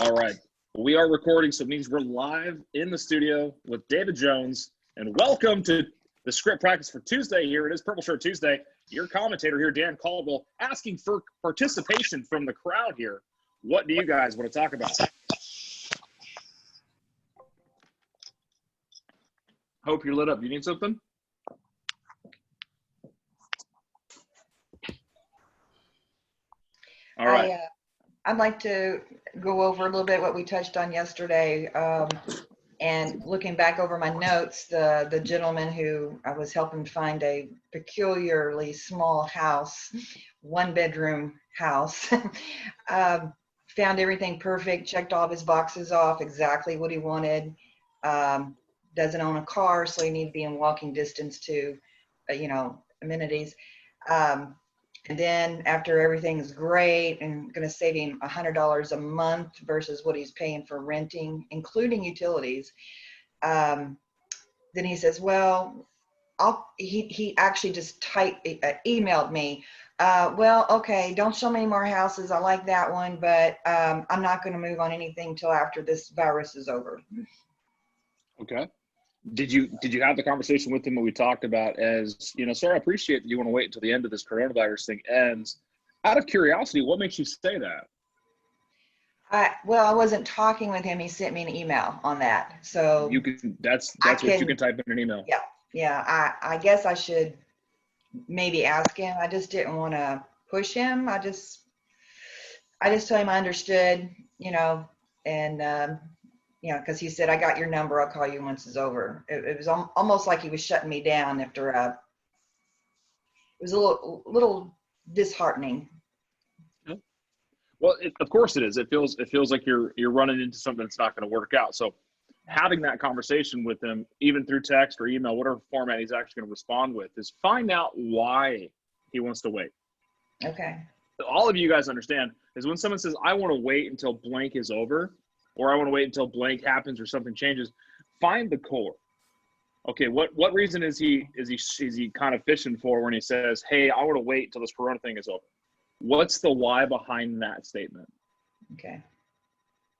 All right. We are recording, so it means we're live in the studio with David Jones. And welcome to the script practice for Tuesday here. It is Purple Shirt Tuesday. Your commentator here, Dan Caldwell, asking for participation from the crowd here. What do you guys want to talk about? Hope you're lit up. You need something? All right. I'd like to go over a little bit what we touched on yesterday. And looking back over my notes, the gentleman who I was helping find a peculiarly small house, one-bedroom house, found everything perfect, checked all of his boxes off, exactly what he wanted. Doesn't own a car, so he needed to be in walking distance to, amenities. And then after everything's great and going to save him $100 a month versus what he's paying for renting, including utilities, then he says, well, he actually just emailed me, well, okay, don't show me any more houses. I like that one, but I'm not going to move on anything till after this virus is over. Okay. Did you have the conversation with him that we talked about as, sir, I appreciate that you want to wait until the end of this coronavirus thing ends. Out of curiosity, what makes you say that? Well, I wasn't talking with him. He sent me an email on that. So you can, that's what you can type in an email. Yeah. Yeah. I guess I should maybe ask him. I just didn't want to push him. I just told him I understood, and, because he said, I got your number. I'll call you once it's over. It was almost like he was shutting me down after it was a little disheartening. Well, of course it is. It feels like you're running into something that's not going to work out. So having that conversation with him, even through text or email, whatever format he's actually going to respond with, is find out why he wants to wait. Okay. All of you guys understand is when someone says, I want to wait until blank is over, or I want to wait until blank happens or something changes, find the core. Okay, what reason is he kind of fishing for when he says, hey, I want to wait until this corona thing is over? What's the why behind that statement? Okay.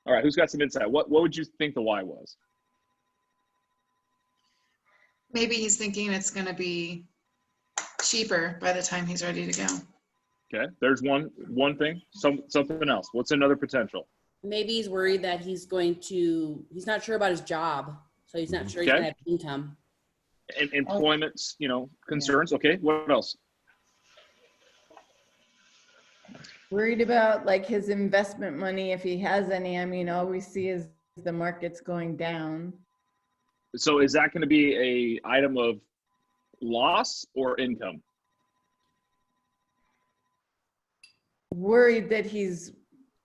All right, who's got some insight? What would you think the why was? Maybe he's thinking it's going to be cheaper by the time he's ready to go. Okay, there's one thing. Something else. What's another potential? Maybe he's worried that he's not sure about his job, so he's not sure he's going to have income. Employment, concerns. Okay, what else? Worried about like his investment money, if he has any. I mean, all we see is the market's going down. So is that going to be a item of loss or income? Worried that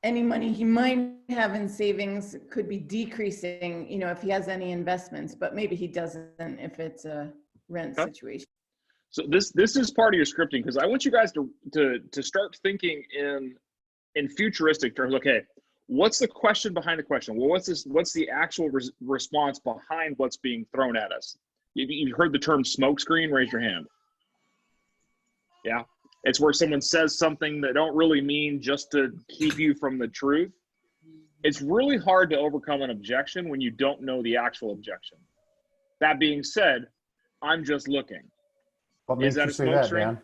any money he might have in savings could be decreasing, if he has any investments, but maybe he doesn't if it's a rent situation. So this is part of your scripting, because I want you guys to start thinking in futuristic terms. Okay, what's the question behind the question? Well, what's the actual response behind what's being thrown at us? You heard the term smoke screen? Raise your hand. Yeah. It's where someone says something that don't really mean just to keep you from the truth. It's really hard to overcome an objection when you don't know the actual objection. That being said, I'm just looking. What makes you say that, Dan?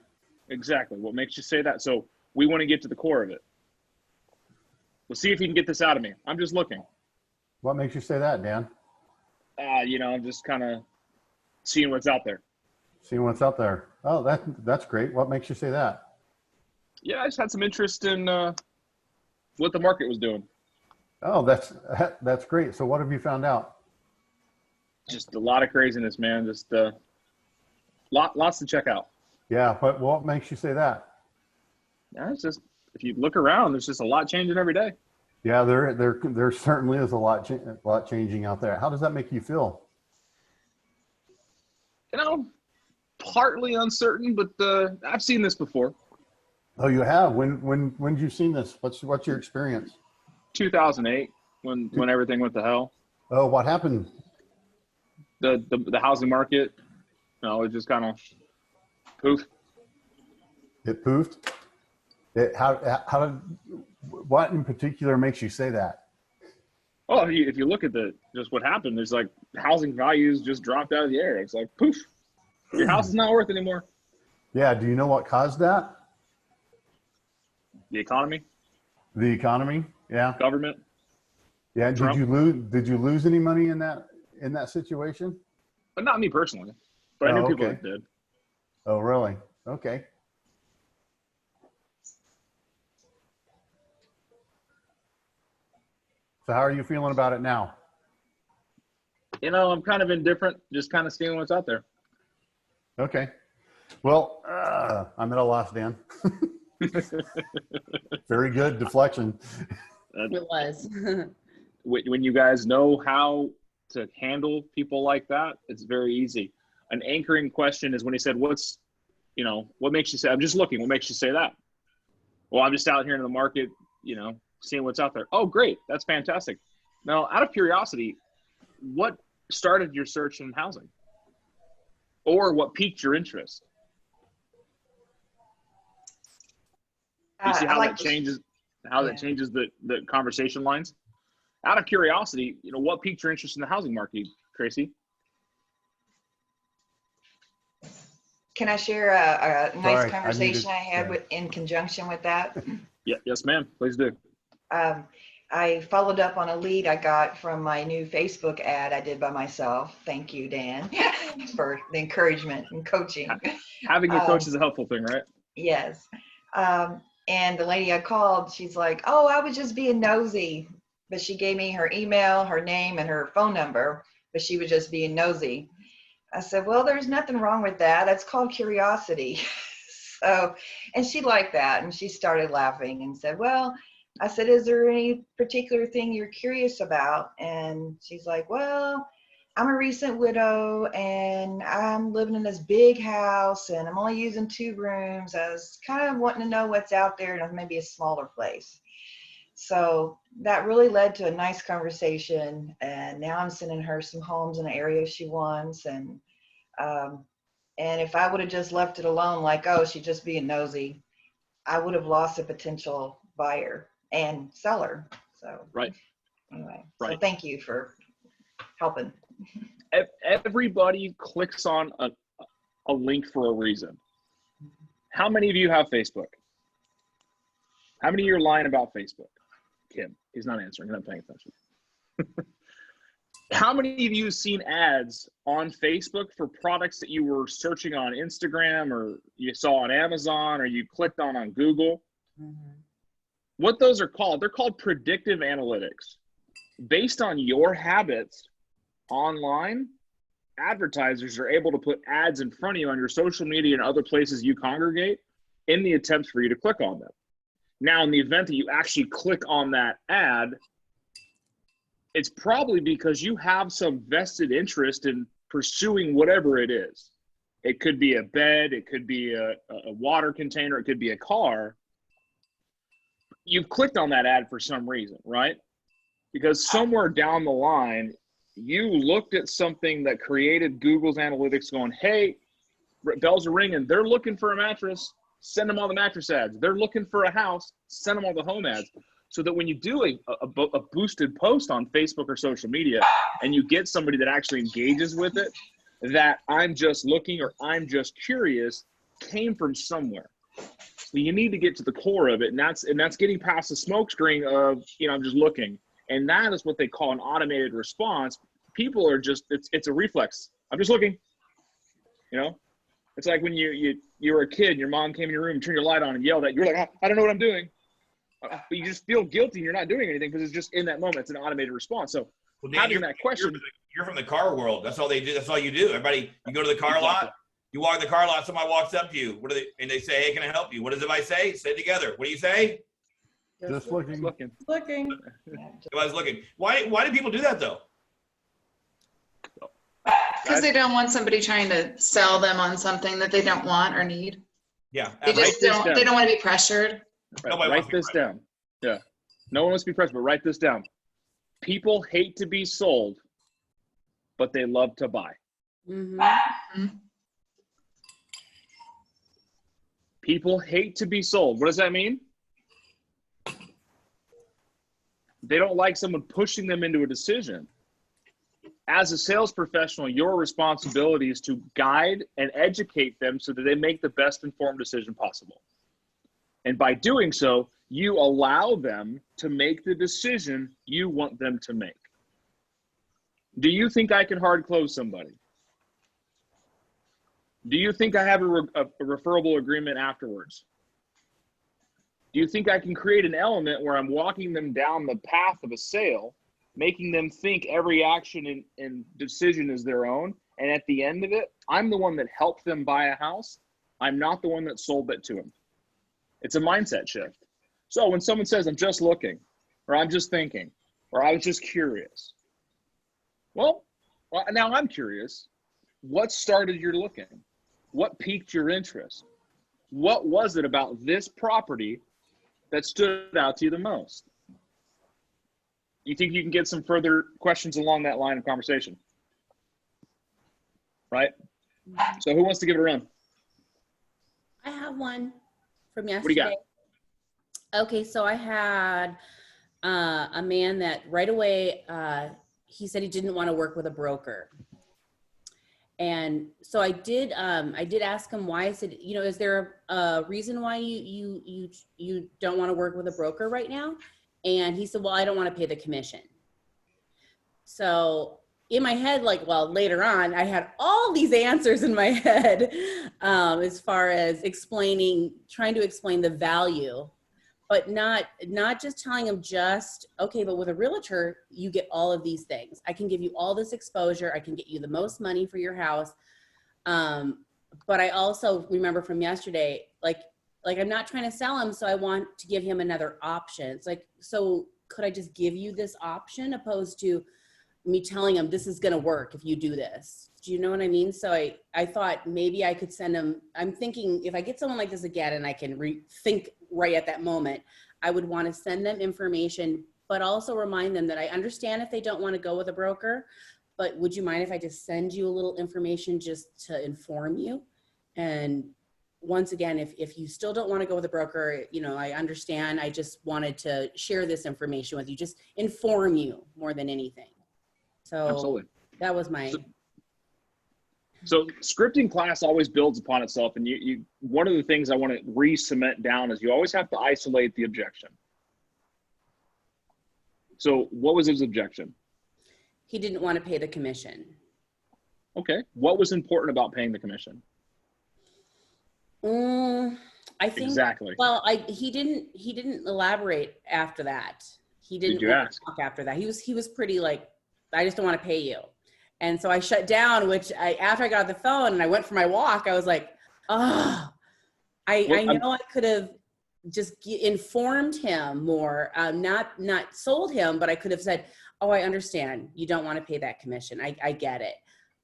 Exactly. What makes you say that? So we want to get to the core of it. We'll see if you can get this out of me. I'm just looking. What makes you say that, Dan? I'm just kind of seeing what's out there. Seeing what's out there. Oh, that's great. What makes you say that? Yeah, I just had some interest in what the market was doing. Oh, that's great. So what have you found out? Just a lot of craziness, man. Just lots to check out. Yeah, but what makes you say that? Yeah, it's just, if you look around, there's just a lot changing every day. Yeah, there certainly is a lot changing out there. How does that make you feel? Partly uncertain, but I've seen this before. Oh, you have? When did you seen this? What's your experience? 2008, when everything went to hell. Oh, what happened? The housing market, it just kind of poof. It poofed? What in particular makes you say that? Oh, if you look at just what happened, there's like housing values just dropped out of the air. It's like poof, your house is not worth anymore. Yeah. Do you know what caused that? The economy, The economy. Yeah. government. Yeah. Trump. Did you lose any money in that situation? But not me personally, but I Oh, knew people okay. that did. Oh, really? Okay. So how are you feeling about it now? I'm kind of indifferent, just kind of seeing what's out there. Okay. Well, I'm at a loss, Dan. Very good deflection. It was. When you guys know how to handle people like that, it's very easy. An anchoring question is when he said, what makes you say, I'm just looking, what makes you say that? Well, I'm just out here in the market, seeing what's out there. Oh, great. That's fantastic. Now, out of curiosity, what started your search in housing? Or what piqued your interest? You see how that changes the conversation lines? Out of curiosity, what piqued your interest in the housing market, Tracy? Can I share a nice Sorry, conversation I had in conjunction with that? Yeah, yes, ma'am. Please do. I followed up on a lead I got from my new Facebook ad I did by myself. Thank you, Dan, for the encouragement and coaching. Having a coach is a helpful thing, right? Yes. And the lady I called, she's like, oh, I was just being nosy. But she gave me her email, her name, and her phone number, but she was just being nosy. I said, well, there's nothing wrong with that. That's called curiosity. And she liked that. And she started laughing and said, well, I said, is there any particular thing you're curious about? And she's like, well, I'm a recent widow and I'm living in this big house and I'm only using 2 rooms. I was kind of wanting to know what's out there and maybe a smaller place. So that really led to a nice conversation. And now I'm sending her some homes in the area she wants. And if I would have just left it alone, like, oh, she's just being nosy, I would have lost a potential buyer and seller. So right. Anyway, right. So thank you for helping. Everybody clicks on a link for a reason. How many of you have Facebook? How many of you are lying about Facebook? Kim, he's not answering. He's not paying attention. How many of you have seen ads on Facebook for products that you were searching on Instagram or you saw on Amazon or you clicked on Google? Mm-hmm. What those are called, they're called predictive analytics. Based on your habits online, advertisers are able to put ads in front of you on your social media and other places you congregate in the attempt for you to click on them. Now, in the event that you actually click on that ad, it's probably because you have some vested interest in pursuing whatever it is. It could be a bed, it could be a water container, it could be a car. You've clicked on that ad for some reason, right? Because somewhere down the line, you looked at something that created Google's analytics going, hey, bells are ringing, they're looking for a mattress, send them all the mattress ads. They're looking for a house, send them all the home ads. So that when you do a boosted post on Facebook or social media and you get somebody that actually engages with it, that I'm just looking or I'm just curious came from somewhere. So you need to get to the core of it, and that's getting past the smokescreen of, I'm just looking. And that is what they call an automated response. People are just, it's a reflex. I'm just looking, It's like when you were a kid and your mom came in your room and turned your light on and yelled at you. You're like, I don't know what I'm doing. But you just feel guilty and you're not doing anything because it's just in that moment. It's an automated response. So Dan, having that question. You're from the car world. That's all they do. That's all you do. Everybody, you go to the car lot, you walk the car lot, somebody walks up to you. And they say, hey, can I help you? What does everybody say? Say it together. What do you say? Just looking. Looking. Everybody's looking. Why do people do that though? Because they don't want somebody trying to sell them on something that they don't want or need. Yeah. They don't want to be pressured. Write this down. Yeah. No one wants to be pressured, but write this down. People hate to be sold, but they love to buy. Mm-hmm. People hate to be sold. What does that mean? They don't like someone pushing them into a decision. As a sales professional, your responsibility is to guide and educate them so that they make the best informed decision possible. And by doing so, you allow them to make the decision you want them to make. Do you think I can hard close somebody? Do you think I have a referable agreement afterwards? Do you think I can create an element where I'm walking them down the path of a sale, making them think every action and decision is their own, and at the end of it, I'm the one that helped them buy a house. I'm not the one that sold it to them. It's a mindset shift. So when someone says, I'm just looking, or I'm just thinking, or I was just curious, well, now I'm curious. What started your looking? What piqued your interest? What was it about this property that stood out to you the most? You think you can get some further questions along that line of conversation? Right? So who wants to give it a run? I have one from yesterday. What do you got? Okay, so I had a man that right away, he said he didn't want to work with a broker. And so I did ask him why. I said, you know, is there a reason why you don't want to work with a broker right now? And he said, well, I don't want to pay the commission. So in my head, like, well, later on, I had all these answers in my head as far as trying to explain the value, but not just telling him just, okay, but with a realtor, you get all of these things. I can give you all this exposure. I can get you the most money for your house. But I also remember from yesterday, like I'm not trying to sell him, so I want to give him another option. It's like, so could I just give you this option opposed to me telling him this is going to work if you do this? Do you know what I mean? So I thought maybe I could send him, I'm thinking if I get someone like this again and I can think right at that moment, I would want to send them information, but also remind them that I understand if they don't want to go with a broker, but would you mind if I just send you a little information just to inform you? And once again, if you still don't want to go with a broker, you know, I understand. I just wanted to share this information with you, just inform you more than anything. So absolutely. That was my. So scripting class always builds upon itself. And you one of the things I want to re-cement down is you always have to isolate the objection. So what was his objection? He didn't want to pay the commission. Okay. What was important about paying the commission? I think exactly. Well, he didn't elaborate after that. He didn't Did you ask? talk after that. He was pretty like, I just don't want to pay you. And so I shut down, which after I got off the phone and I went for my walk, I was like, oh, I know I could have just informed him more, not sold him, but I could have said, oh, I understand. You don't want to pay that commission. I get it.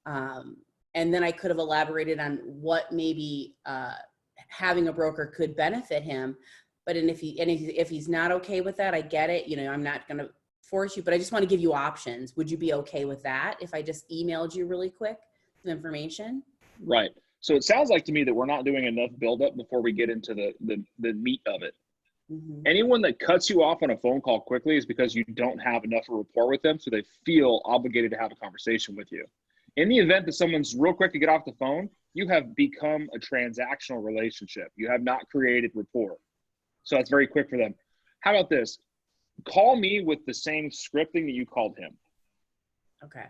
And then I could have elaborated on what maybe having a broker could benefit him. But if he's not okay with that, I get it. You know, I'm not going to force you, but I just want to give you options. Would you be okay with that if I just emailed you really quick some information? Right. So it sounds like to me that we're not doing enough buildup before we get into the meat of it. Mm-hmm. Anyone that cuts you off on a phone call quickly is because you don't have enough rapport with them, so they feel obligated to have a conversation with you. In the event that someone's real quick to get off the phone, you have become a transactional relationship. You have not created rapport. So that's very quick for them. How about this? Call me with the same scripting that you called him. Okay.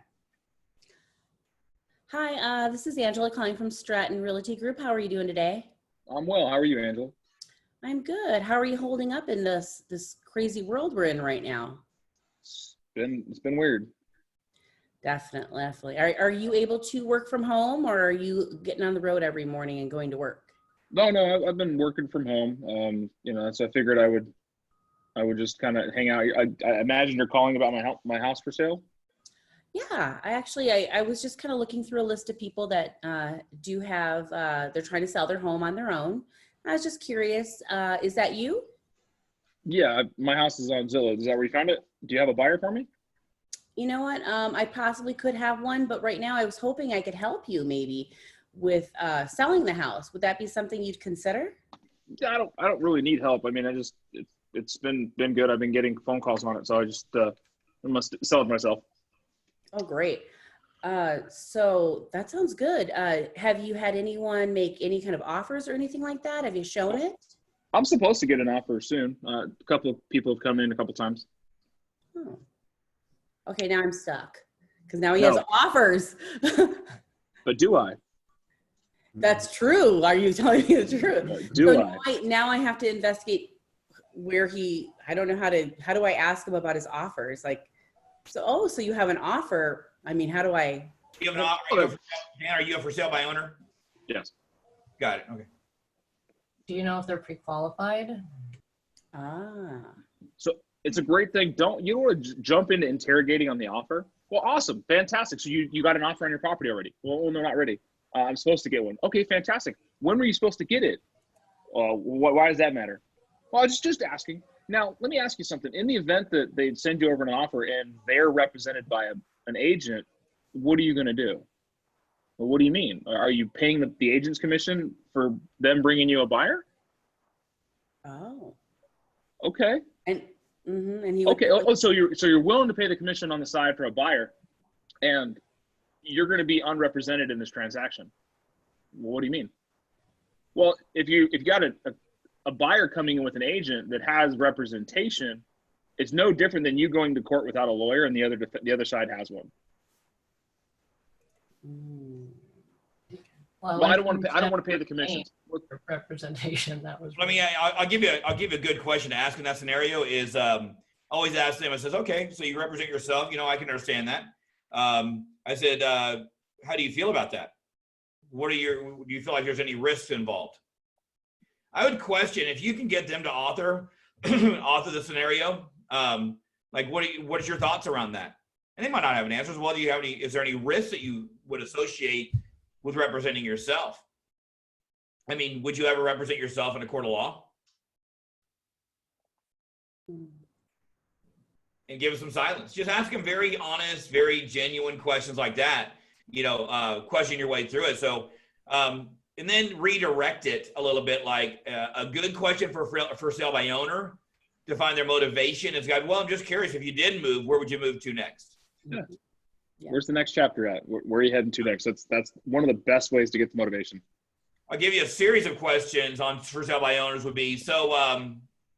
Hi, this is Angela calling from Stratton Realty Group. How are you doing today? I'm well. How are you, Angela? I'm good. How are you holding up in this crazy world we're in right now? It's been weird. Definitely. Are you able to work from home, or are you getting on the road every morning and going to work? No, I've been working from home. You know, so I figured I would just kind of hang out. I imagine you're calling about my house for sale. Yeah, I was just kind of looking through a list of people that do have, they're trying to sell their home on their own. I was just curious, is that you? Yeah, my house is on Zillow. Is that where you found it? Do you have a buyer for me? You know what? I possibly could have one, but right now I was hoping I could help you maybe with selling the house. Would that be something you'd consider? Yeah, I don't really need help. I mean, it's been good. I've been getting phone calls on it, so I just I must sell it myself. Oh, great. So that sounds good. Have you had anyone make any kind of offers or anything like that? Have you shown it? I'm supposed to get an offer soon. A couple of people have come in a couple times. Oh. Okay, now I'm stuck because now he has No. offers. But do I? That's true. Are you telling me the truth? Do So I? now I have to investigate where I don't know how do I ask him about his offers? Like, so you have an offer. I mean, how do I? You have an offer. Are you a for sale by owner? Yes. Got it. Okay. Do you know if they're pre-qualified? Ah. So it's a great thing. You don't want to jump into interrogating on the offer. Well, awesome. Fantastic. So you got an offer on your property already. Well, no, not ready. I'm supposed to get one. Okay, fantastic. When were you supposed to get it? Why does that matter? Well, I was just asking. Now, let me ask you something. In the event that they send you over an offer and they're represented by an agent, what are you going to do? Well, what do you mean? Are you paying the agent's commission for them bringing you a buyer? Oh. Okay. And and he would, Okay. So you're willing to pay the commission on the side for a buyer, and you're going to be unrepresented in this transaction. Well, what do you mean? Well, if you got a buyer coming in with an agent that has representation, it's no different than you going to court without a lawyer and the other side has one. Well, I don't want to pay the commissions. Representation, that was. I'll give you a good question to ask in that scenario is always ask them. It says, okay, so you represent yourself. I can understand that. I said, how do you feel about that? Do you feel like there's any risks involved? I would question if you can get them to author the scenario. Like, what is your thoughts around that? And they might not have an answer. Well, is there any risks that you would associate with representing yourself? I mean, would you ever represent yourself in a court of law? And give us some silence. Just ask them very honest, very genuine questions like that. Question your way through it. So, and then redirect it a little bit, like a good question for sale by owner to find their motivation is, well, I'm just curious, if you did move, where would you move to next? Yeah. Where's the next chapter at? Where are you heading to next? That's one of the best ways to get the motivation. I'll give you a series of questions on for sale by owners would be, so,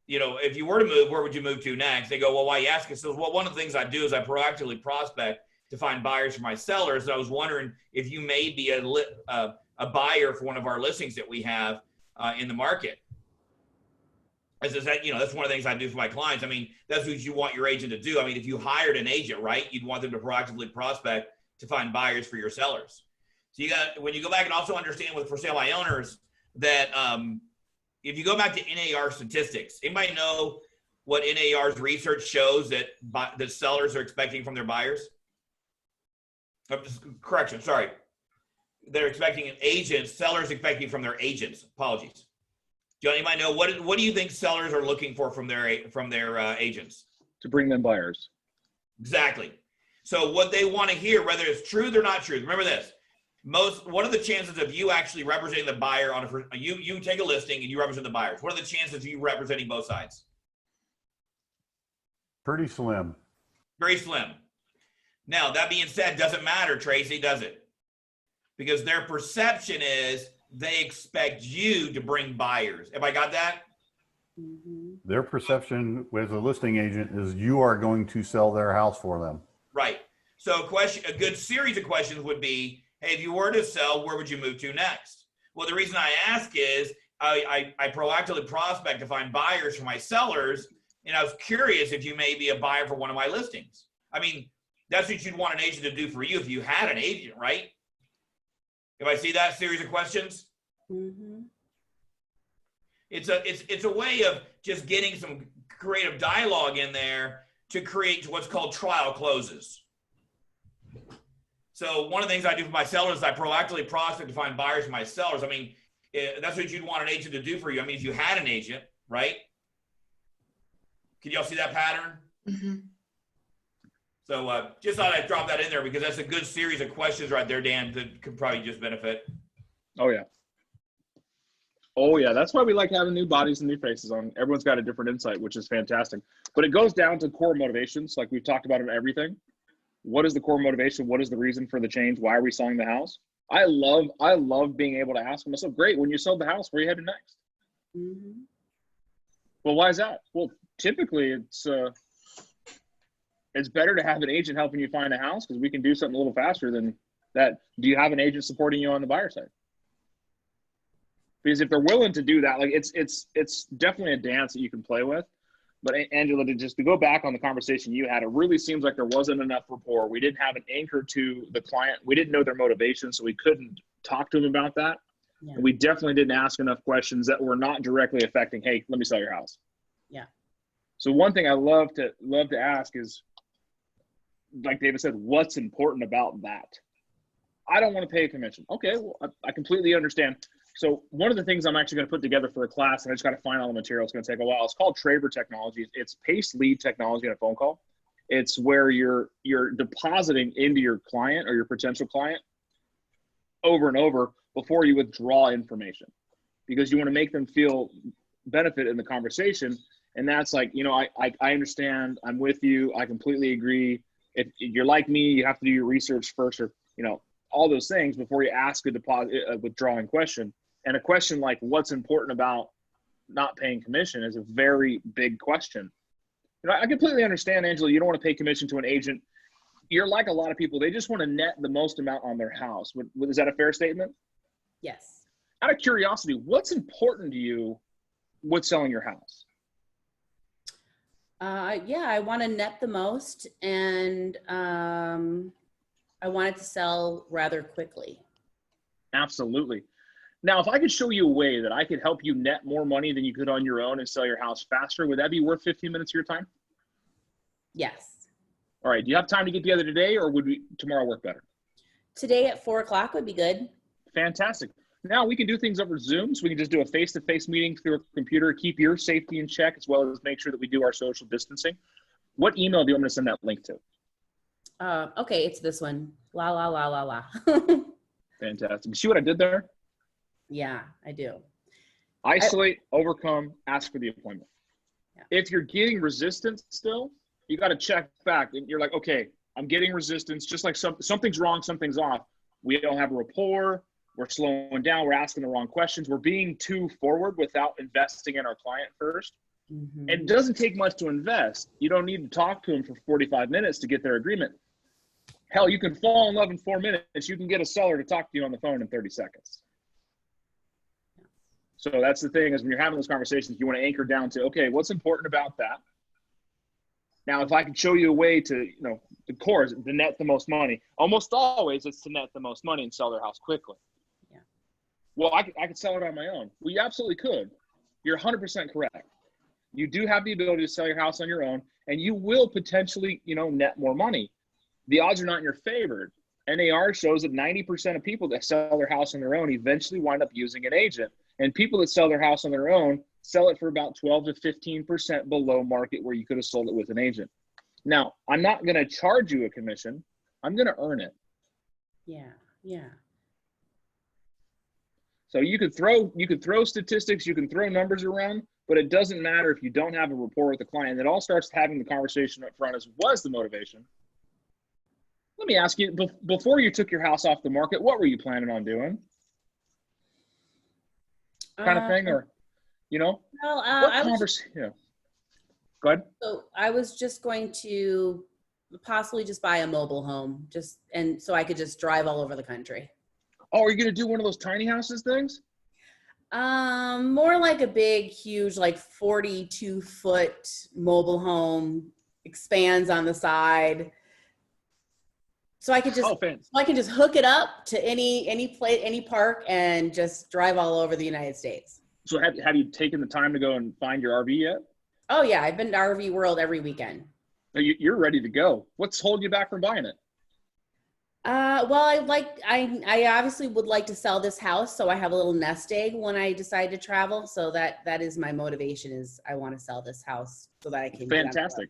if you were to move, where would you move to next? They go, well, why are you asking? So, well, one of the things I do is I proactively prospect to find buyers for my sellers. And I was wondering if you may be a buyer for one of our listings that we have in the market. That's one of the things I do for my clients. I mean, that's what you want your agent to do. I mean, if you hired an agent, right, you'd want them to proactively prospect to find buyers for your sellers. So when you go back and also understand with for sale by owners that if you go back to NAR statistics, anybody know what NAR's research shows that sellers are expecting from their buyers? Correction, sorry. They're expecting sellers expecting from their agents. Apologies. Do anybody know what do you think sellers are looking for from their agents? To bring them buyers. Exactly. So what they want to hear, whether it's truth or not truth, remember this. What are the chances of you actually representing the buyer you take a listing and you represent the buyers? What are the chances of you representing both sides? Pretty slim. Very slim. Now, that being said, doesn't matter, Tracy, does it? Because their perception is they expect you to bring buyers. Have I got that? Mm-hmm. Their perception as a listing agent is you are going to sell their house for them. Right. So a good series of questions would be, hey, if you were to sell, where would you move to next? Well, the reason I ask is I proactively prospect to find buyers for my sellers, and I was curious if you may be a buyer for one of my listings. I mean, that's what you'd want an agent to do for you if you had an agent, right? If I see that series of questions, Mm-hmm. it's a way of just getting some creative dialogue in there to create what's called trial closes. So one of the things I do for my sellers is I proactively prospect to find buyers for my sellers. I mean, that's what you'd want an agent to do for you. I mean, if you had an agent, right? Can y'all see that pattern? Mm-hmm. So just thought I'd drop that in there because that's a good series of questions right there, Dan, that could probably just benefit. Oh, yeah. Oh yeah, that's why we like having new bodies and new faces on. Everyone's got a different insight, which is fantastic. But it goes down to core motivations, like we've talked about in everything. What is the core motivation? What is the reason for the change? Why are we selling the house? I love being able to ask myself, great, when you sold the house, where are you headed next? Mhm. Well, why is that? Well, typically it's better to have an agent helping you find a house because we can do something a little faster than that. Do you have an agent supporting you on the buyer side? Because if they're willing to do that, like it's definitely a dance that you can play with. But Angela, to go back on the conversation you had, it really seems like there wasn't enough rapport. We didn't have an anchor to the client. We didn't know their motivation, so we couldn't talk to them about that. Yeah. And we definitely didn't ask enough questions that were not directly affecting, hey, let me sell your house. Yeah. So one thing I love to ask is, like David said, what's important about that? I don't want to pay a commission. Okay, well, I completely understand. So one of the things I'm actually going to put together for a class, and I just got to find all the material, it's going to take a while. It's called Traver Technology. It's paced lead technology on a phone call. It's where you're depositing into your client or your potential client over and over before you withdraw information, because you want to make them feel benefit in the conversation. And that's like, I understand, I'm with you, I completely agree. If you're like me, you have to do your research first, or all those things before you ask a withdrawing question. And a question like what's important about not paying commission is a very big question. I completely understand, Angela, you don't want to pay commission to an agent. You're like a lot of people, they just want to net the most amount on their house. Is that a fair statement? yes. Out of curiosity, what's important to you with selling your house? Yeah, I want to net the most, and I want it to sell rather quickly. Absolutely. Now, if I could show you a way that I could help you net more money than you could on your own and sell your house faster, would that be worth 15 minutes of your time? Yes. All right. Do you have time to get together today, or would tomorrow work better? Today at 4:00 would be good. Fantastic. Now we can do things over Zoom, so we can just do a face-to-face meeting through a computer, keep your safety in check, as well as make sure that we do our social distancing. What email do you want me to send that link to? Okay, it's this one. La la la la la. Fantastic. See what I did there? Yeah, I do. Isolate, overcome, ask for the appointment. Yeah. If you're getting resistance still, you got to check back. And you're like, okay, I'm getting resistance, just like something's wrong, something's off. We don't have a rapport. We're slowing down. We're asking the wrong questions. We're being too forward without investing in our client first. Mm-hmm. And it doesn't take much to invest. You don't need to talk to them for 45 minutes to get their agreement. Hell, you can fall in love in 4 minutes. You can get a seller to talk to you on the phone in 30 seconds. So that's the thing, is when you're having those conversations, you want to anchor down to, okay, what's important about that? Now, if I could show you a way to, the core is to net the most money. Almost always it's to net the most money and sell their house quickly. Yeah. Well, I could sell it on my own. Well, you absolutely could. You're 100% correct. You do have the ability to sell your house on your own, and you will potentially, net more money. The odds are not in your favor. NAR shows that 90% of people that sell their house on their own eventually wind up using an agent. And people that sell their house on their own sell it for about 12 to 15% below market where you could have sold it with an agent. Now, I'm not going to charge you a commission. I'm going to earn it. Yeah. Yeah. So you could throw statistics, you can throw numbers around, but it doesn't matter if you don't have a rapport with the client. It all starts having the conversation up front as was the motivation. Let me ask you, before you took your house off the market, what were you planning on doing? Kind of thing, or, Well, what conversation? Go ahead. So I was just going to possibly just buy a mobile home, and so I could just drive all over the country. Oh, are you going to do one of those tiny houses things? More like a big, huge, like 42-foot mobile home, expands on the side. So I could just hook it up to any park and just drive all over the United States. So have you taken the time to go and find your RV yet? Oh yeah, I've been to RV World every weekend. You're ready to go. What's holding you back from buying it? Well, I obviously would like to sell this house, so I have a little nest egg when I decide to travel. So that is my motivation, is I want to sell this house so that I can. Fantastic.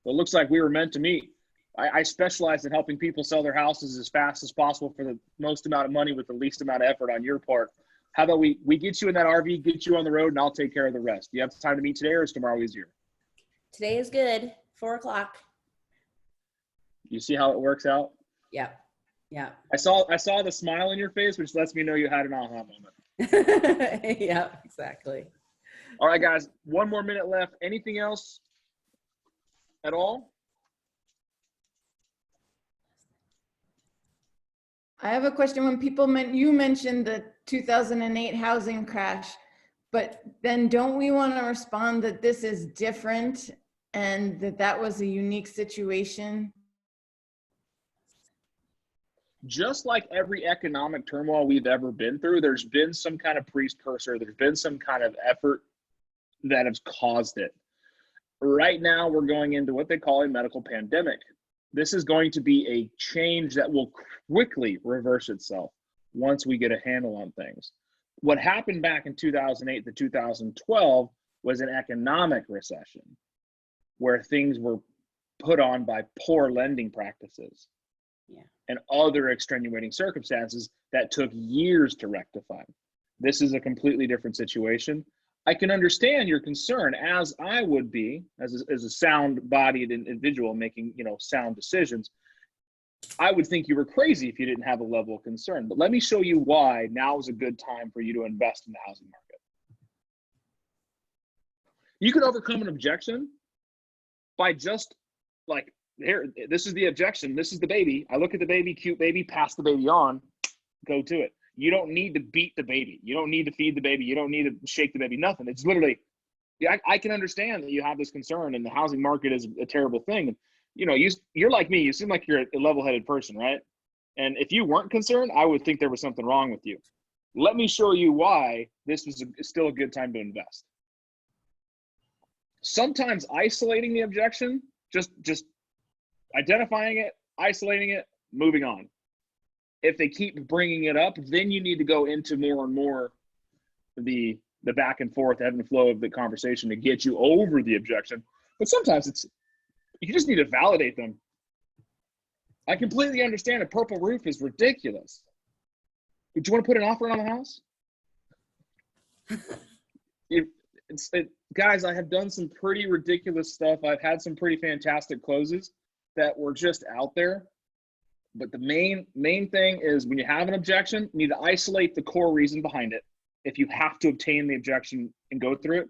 Well, it looks like we were meant to meet. I specialize in helping people sell their houses as fast as possible for the most amount of money with the least amount of effort on your part. How about we get you in that RV, get you on the road, and I'll take care of the rest. Do you have time to meet today, or is tomorrow easier? Today is good. 4 o'clock. You see how it works out? Yep. Yeah. I saw the smile in your face, which lets me know you had an aha moment. Yeah, exactly. All right, guys, 1 more minute left. Anything else at all? I have a question. When people you mentioned the 2008 housing crash, but then don't we want to respond that this is different and that was a unique situation? Just like every economic turmoil we've ever been through, there's been some kind of precursor, there's been some kind of effort that has caused it. Right now, we're going into what they call a medical pandemic. This is going to be a change that will quickly reverse itself once we get a handle on things. What happened back in 2008 to 2012 was an economic recession where things were put on by poor lending practices. Yeah. And other extenuating circumstances that took years to rectify. This is a completely different situation. I can understand your concern, as I would be, as a sound-bodied individual making, sound decisions. I would think you were crazy if you didn't have a level of concern. But let me show you why now is a good time for you to invest in the housing market. You can overcome an objection by just like, here, this is the objection. This is the baby. I look at the baby, cute baby, pass the baby on, go to it. You don't need to beat the baby. You don't need to feed the baby. You don't need to shake the baby, nothing. It's literally, yeah, I can understand that you have this concern and the housing market is a terrible thing. You're like me. You seem like you're a level-headed person, right? And if you weren't concerned, I would think there was something wrong with you. Let me show you why this was still a good time to invest. Sometimes isolating the objection, just identifying it, isolating it, moving on. If they keep bringing it up, then you need to go into more and more the back and forth, ebb and flow of the conversation to get you over the objection. But sometimes you just need to validate them. I completely understand a purple roof is ridiculous. Do you want to put an offer on the house? Guys, I have done some pretty ridiculous stuff. I've had some pretty fantastic closes that were just out there. But the main thing is when you have an objection, you need to isolate the core reason behind it. If you have to obtain the objection and go through it.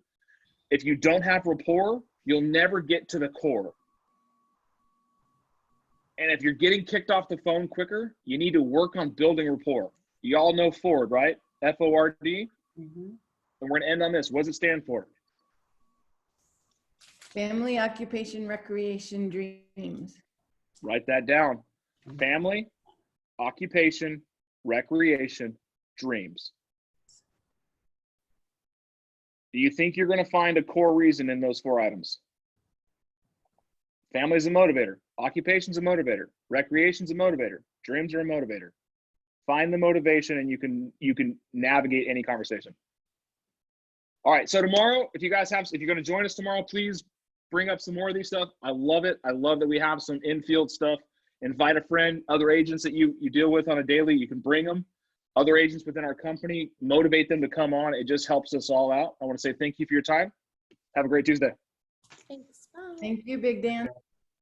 If you don't have rapport, you'll never get to the core. And if you're getting kicked off the phone quicker, you need to work on building rapport. You all know FORD, right? F-O-R-D. Mm-hmm. And we're gonna end on this. What does it stand for? Family, occupation, recreation, dreams. Write that down. Family, occupation, recreation, dreams. Do you think you're going to find a core reason in those 4 items? Family is a motivator. Occupation's a motivator. Recreation's a motivator. Dreams are a motivator. Find the motivation and you can navigate any conversation. All right. So tomorrow, if you're going to join us tomorrow, please bring up some more of these stuff. I love it. I love that we have some infield stuff. Invite a friend, other agents that you deal with on a daily, you can bring them. Other agents within our company, motivate them to come on. It just helps us all out. I want to say thank you for your time. Have a great Tuesday. Thanks. Bye. Thank you, Big Dan.